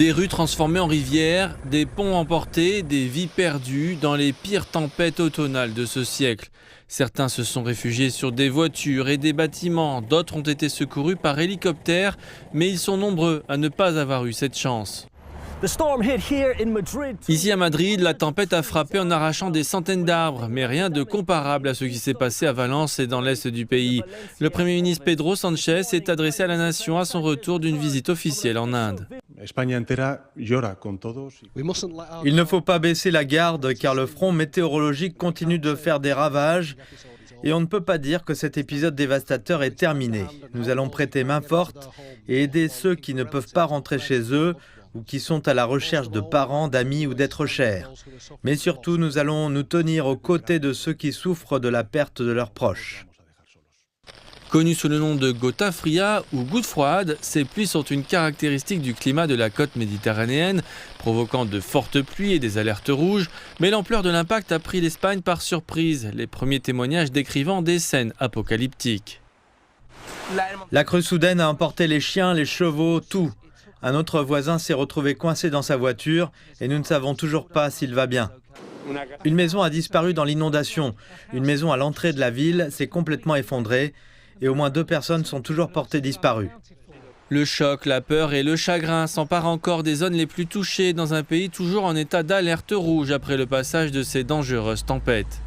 Des rues transformées en rivières, des ponts emportés, des vies perdues dans les pires tempêtes automnales de ce siècle. Certains se sont réfugiés sur des voitures et des bâtiments, d'autres ont été secourus par hélicoptère, mais ils sont nombreux à ne pas avoir eu cette chance. Ici à Madrid, la tempête a frappé en arrachant des centaines d'arbres, mais rien de comparable à ce qui s'est passé à Valence et dans l'est du pays. Le Premier ministre Pedro Sánchez s'est adressé à la nation à son retour d'une visite officielle en Inde. Il ne faut pas baisser la garde car le front météorologique continue de faire des ravages et on ne peut pas dire que cet épisode dévastateur est terminé. Nous allons prêter main forte et aider ceux qui ne peuvent pas rentrer chez eux ou qui sont à la recherche de parents, d'amis ou d'êtres chers. Mais surtout, nous allons nous tenir aux côtés de ceux qui souffrent de la perte de leurs proches. Connues sous le nom de gota fria ou gouttes froides, ces pluies sont une caractéristique du climat de la côte méditerranéenne, provoquant de fortes pluies et des alertes rouges. Mais l'ampleur de l'impact a pris l'Espagne par surprise, les premiers témoignages décrivant des scènes apocalyptiques. La crue soudaine a emporté les chiens, les chevaux, tout. Un autre voisin s'est retrouvé coincé dans sa voiture et nous ne savons toujours pas s'il va bien. Une maison a disparu dans l'inondation. Une maison à l'entrée de la ville s'est complètement effondrée et au moins 2 personnes sont toujours portées disparues. Le choc, la peur et le chagrin s'emparent encore des zones les plus touchées dans un pays toujours en état d'alerte rouge après le passage de ces dangereuses tempêtes.